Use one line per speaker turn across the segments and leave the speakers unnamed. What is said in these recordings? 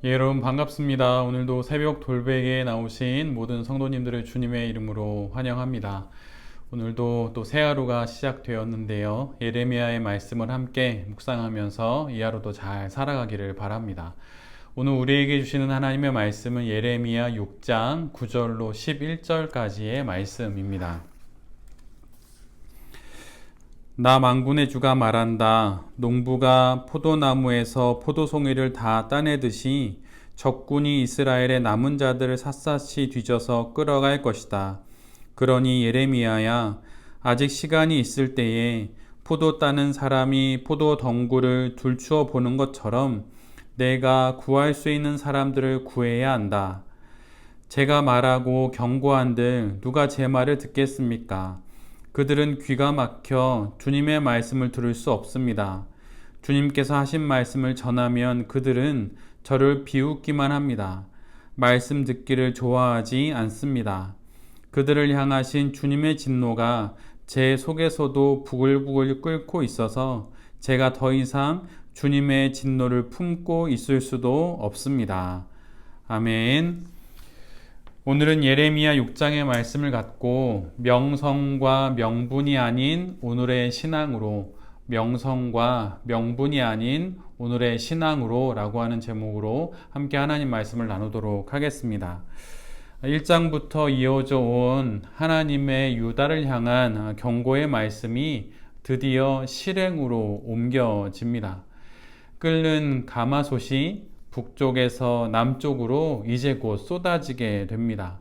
예, 여러분 반갑습니다. 오늘도 새벽 돌베개에 나오신 모든 성도님들을 주님의 이름으로 환영합니다. 오늘도 또 새 하루가 시작되었는데요. 예레미야의 말씀을 함께 묵상하면서 이 하루도 잘 살아가기를 바랍니다. 오늘 우리에게 주시는 하나님의 말씀은 예레미야 6장 9절로 11절까지의 말씀입니다. 나 만군의 주가 말한다. 농부가 포도나무에서 포도송이를 다 따내듯이 적군이 이스라엘의 남은 자들을 샅샅이 뒤져서 끌어갈 것이다. 그러니 예레미야야, 아직 시간이 있을 때에 포도 따는 사람이 포도 덩굴을 둘추어 보는 것처럼 내가 구할 수 있는 사람들을 구해야 한다. 제가 말하고 경고한들 누가 제 말을 듣겠습니까? 그들은 귀가 막혀 주님의 말씀을 들을 수 없습니다. 주님께서 하신 말씀을 전하면 그들은 저를 비웃기만 합니다. 말씀 듣기를 좋아하지 않습니다. 그들을 향하신 주님의 진노가 제 속에서도 부글부글 끓고 있어서 제가 더 이상 주님의 진노를 품고 있을 수도 없습니다. 아멘. 오늘은 예레미야 6장의 말씀을 갖고 명성과 명분이 아닌 오늘의 신앙으로, 명성과 명분이 아닌 오늘의 신앙으로 라고 하는 제목으로 함께 하나님 말씀을 나누도록 하겠습니다. 1장부터 이어져 온 하나님의 유다를 향한 경고의 말씀이 드디어 실행으로 옮겨집니다. 끓는 가마솥이 북쪽에서 남쪽으로 이제 곧 쏟아지게 됩니다.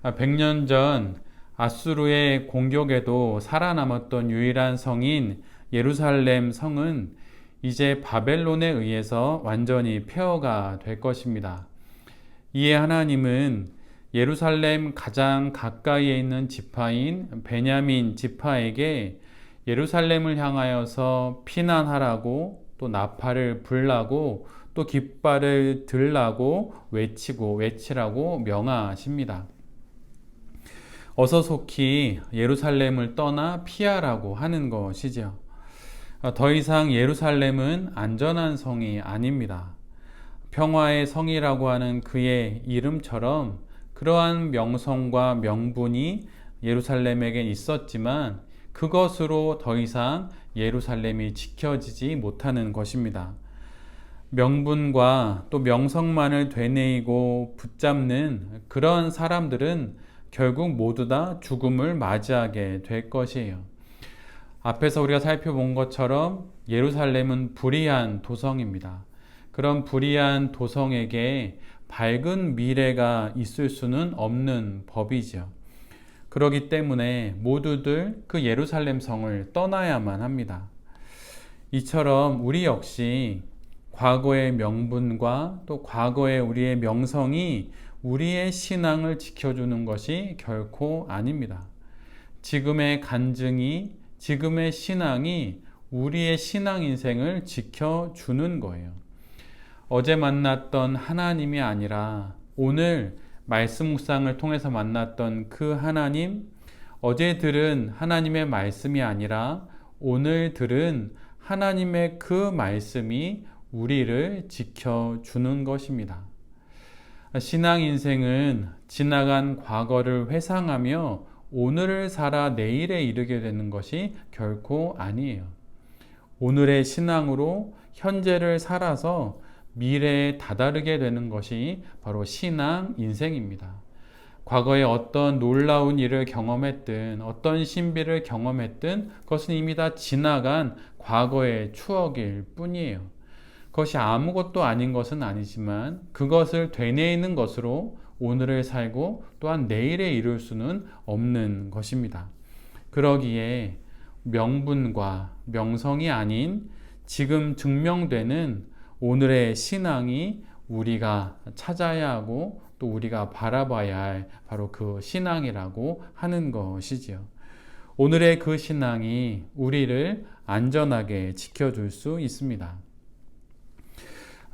100년 전 아수르의 공격에도 살아남았던 유일한 성인 예루살렘 성은 이제 바벨론에 의해서 완전히 폐허가 될 것입니다. 이에 하나님은 예루살렘 가장 가까이에 있는 지파인 베냐민 지파에게 예루살렘을 향하여서 피난하라고, 또 나팔을 불라고, 또 깃발을 들라고 외치라고 명하십니다. 어서 속히 예루살렘을 떠나 피하라고 하는 것이죠. 더 이상 예루살렘은 안전한 성이 아닙니다. 평화의 성이라고 하는 그의 이름처럼 그러한 명성과 명분이 예루살렘에겐 있었지만 그것으로 더 이상 예루살렘이 지켜지지 못하는 것입니다. 명분과 또 명성만을 되뇌이고 붙잡는 그런 사람들은 결국 모두 다 죽음을 맞이하게 될 것이에요. 앞에서 우리가 살펴본 것처럼 예루살렘은 불의한 도성입니다. 그런 불의한 도성에게 밝은 미래가 있을 수는 없는 법이죠. 그렇기 때문에 모두들 그 예루살렘 성을 떠나야만 합니다. 이처럼 우리 역시 과거의 명분과 또 과거의 우리의 명성이 우리의 신앙을 지켜주는 것이 결코 아닙니다. 지금의 간증이, 지금의 신앙이 우리의 신앙 인생을 지켜주는 거예요. 어제 만났던 하나님이 아니라 오늘 말씀 묵상을 통해서 만났던 그 하나님, 어제 들은 하나님의 말씀이 아니라 오늘 들은 하나님의 그 말씀이 우리를 지켜주는 것입니다. 신앙 인생은 지나간 과거를 회상하며 오늘을 살아 내일에 이르게 되는 것이 결코 아니에요. 오늘의 신앙으로 현재를 살아서 미래에 다다르게 되는 것이 바로 신앙 인생입니다. 과거에 어떤 놀라운 일을 경험했든 어떤 신비를 경험했든 그것은 이미 다 지나간 과거의 추억일 뿐이에요. 그것이 아무것도 아닌 것은 아니지만 그것을 되뇌이는 것으로 오늘을 살고 또한 내일에 이룰 수는 없는 것입니다. 그러기에 명분과 명성이 아닌 지금 증명되는 오늘의 신앙이 우리가 찾아야 하고 또 우리가 바라봐야 할 바로 그 신앙이라고 하는 것이지요. 오늘의 그 신앙이 우리를 안전하게 지켜줄 수 있습니다.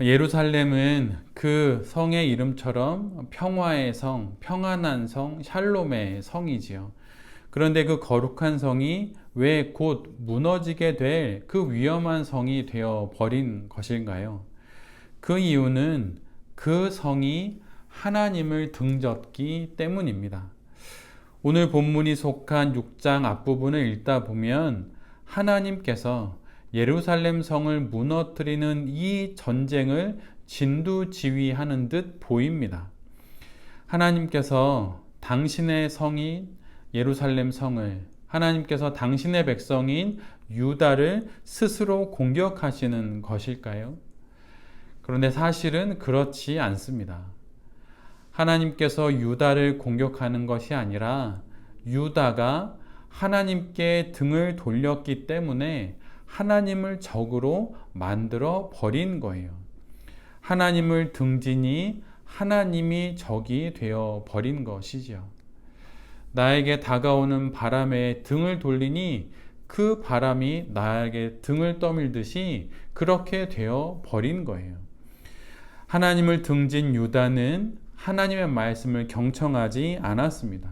예루살렘은 그 성의 이름처럼 평화의 성, 평안한 성, 샬롬의 성이지요. 그런데 그 거룩한 성이 왜 곧 무너지게 될 그 위험한 성이 되어 버린 것일까요? 그 이유는 그 성이 하나님을 등졌기 때문입니다. 오늘 본문이 속한 6장 앞부분을 읽다 보면 하나님께서 예루살렘 성을 무너뜨리는 이 전쟁을 진두지휘하는 듯 보입니다. 하나님께서 당신의 성인 예루살렘 성을, 하나님께서 당신의 백성인 유다를 스스로 공격하시는 것일까요? 그런데 사실은 그렇지 않습니다. 하나님께서 유다를 공격하는 것이 아니라 유다가 하나님께 등을 돌렸기 때문에 하나님을 적으로 만들어 버린 거예요. 하나님을 등지니 하나님이 적이 되어 버린 것이죠. 나에게 다가오는 바람에 등을 돌리니 그 바람이 나에게 등을 떠밀듯이 그렇게 되어 버린 거예요. 하나님을 등진 유다는 하나님의 말씀을 경청하지 않았습니다.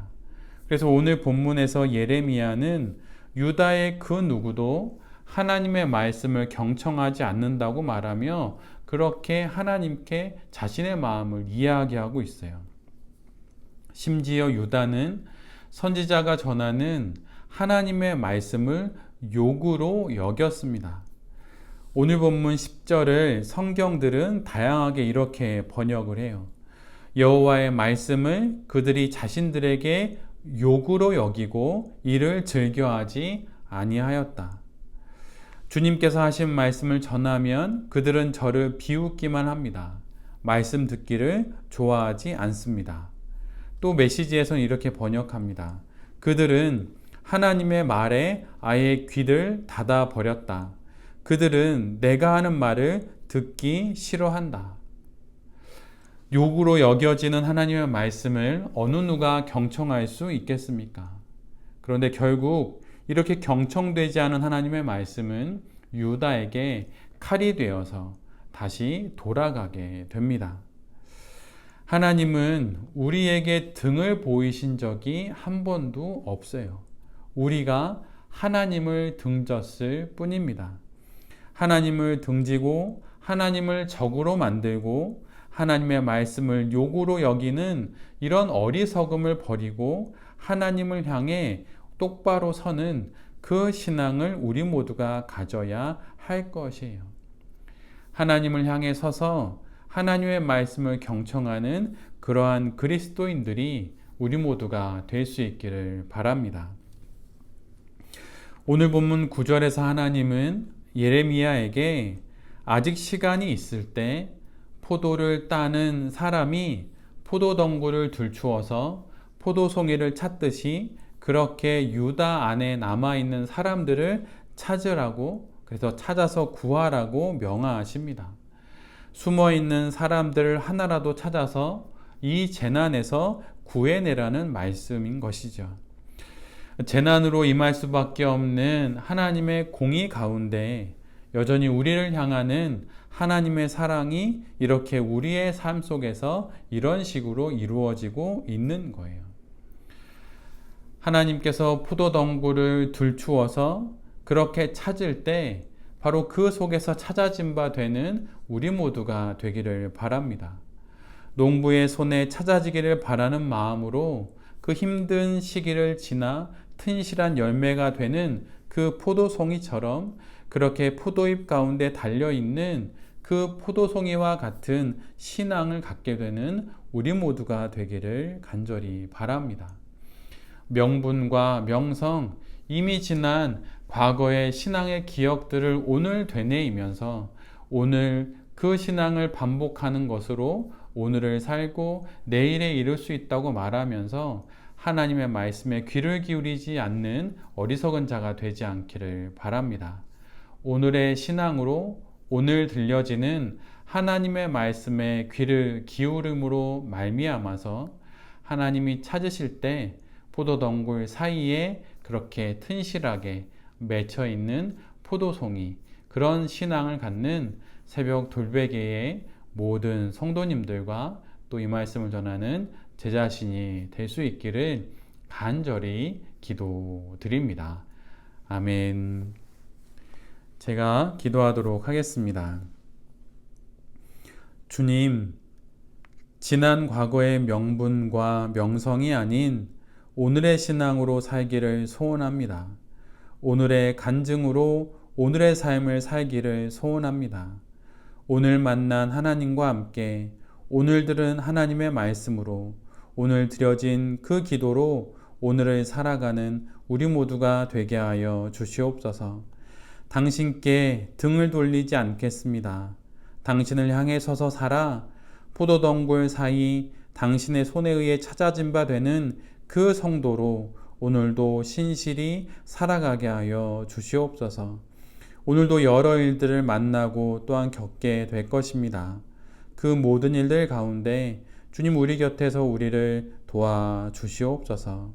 그래서 오늘 본문에서 예레미야는 유다의 그 누구도 하나님의 말씀을 경청하지 않는다고 말하며 그렇게 하나님께 자신의 마음을 이야기하고 있어요. 심지어 유다는 선지자가 전하는 하나님의 말씀을 욕으로 여겼습니다. 오늘 본문 10절을 성경들은 다양하게 이렇게 번역을 해요. 여호와의 말씀을 그들이 자신들에게 욕으로 여기고 이를 즐겨하지 아니하였다. 주님께서 하신 말씀을 전하면 그들은 저를 비웃기만 합니다. 말씀 듣기를 좋아하지 않습니다. 또 메시지에서는 이렇게 번역합니다. 그들은 하나님의 말에 아예 귀를 닫아 버렸다. 그들은 내가 하는 말을 듣기 싫어한다. 욕으로 여겨지는 하나님의 말씀을 어느 누가 경청할 수 있겠습니까? 그런데 결국 이렇게 경청되지 않은 하나님의 말씀은 유다에게 칼이 되어서 다시 돌아가게 됩니다. 하나님은 우리에게 등을 보이신 적이 한 번도 없어요. 우리가 하나님을 등졌을 뿐입니다. 하나님을 등지고 하나님을 적으로 만들고 하나님의 말씀을 욕으로 여기는 이런 어리석음을 버리고 하나님을 향해 똑바로 서는 그 신앙을 우리 모두가 가져야 할 것이에요. 하나님을 향해 서서 하나님의 말씀을 경청하는 그러한 그리스도인들이 우리 모두가 될 수 있기를 바랍니다. 오늘 본문 9절에서 하나님은 예레미야에게 아직 시간이 있을 때 포도를 따는 사람이 포도덩굴을 들추어서 포도송이를 찾듯이 그렇게 유다 안에 남아있는 사람들을 찾으라고, 그래서 찾아서 구하라고 명하십니다. 숨어있는 사람들을 하나라도 찾아서 이 재난에서 구해내라는 말씀인 것이죠. 재난으로 임할 수밖에 없는 하나님의 공의 가운데 여전히 우리를 향하는 하나님의 사랑이 이렇게 우리의 삶 속에서 이런 식으로 이루어지고 있는 거예요. 하나님께서 포도덩굴을 들추어서 그렇게 찾을 때 바로 그 속에서 찾아진 바 되는 우리 모두가 되기를 바랍니다. 농부의 손에 찾아지기를 바라는 마음으로 그 힘든 시기를 지나 튼실한 열매가 되는 그 포도송이처럼 그렇게 포도잎 가운데 달려있는 그 포도송이와 같은 신앙을 갖게 되는 우리 모두가 되기를 간절히 바랍니다. 명분과 명성, 이미 지난 과거의 신앙의 기억들을 오늘 되뇌이면서 오늘 그 신앙을 반복하는 것으로 오늘을 살고 내일에 이룰 수 있다고 말하면서 하나님의 말씀에 귀를 기울이지 않는 어리석은 자가 되지 않기를 바랍니다. 오늘의 신앙으로 오늘 들려지는 하나님의 말씀에 귀를 기울임으로 말미암아서 하나님이 찾으실 때 포도덩굴 사이에 그렇게 튼실하게 맺혀 있는 포도송이, 그런 신앙을 갖는 새벽 돌베개의 모든 성도님들과 또 이 말씀을 전하는 제 자신이 될 수 있기를 간절히 기도드립니다. 아멘. 제가 기도하도록 하겠습니다. 주님, 지난 과거의 명분과 명성이 아닌 오늘의 신앙으로 살기를 소원합니다. 오늘의 간증으로 오늘의 삶을 살기를 소원합니다. 오늘 만난 하나님과 함께 오늘 들은 하나님의 말씀으로 오늘 드려진 그 기도로 오늘을 살아가는 우리 모두가 되게 하여 주시옵소서. 당신께 등을 돌리지 않겠습니다. 당신을 향해 서서 살아 포도덩굴 사이 당신의 손에 의해 찾아진 바 되는 그 성도로 오늘도 신실히 살아가게 하여 주시옵소서. 오늘도 여러 일들을 만나고 또한 겪게 될 것입니다. 그 모든 일들 가운데 주님 우리 곁에서 우리를 도와주시옵소서.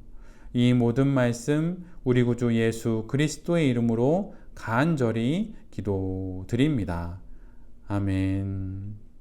이 모든 말씀 우리 구주 예수 그리스도의 이름으로 간절히 기도드립니다. 아멘.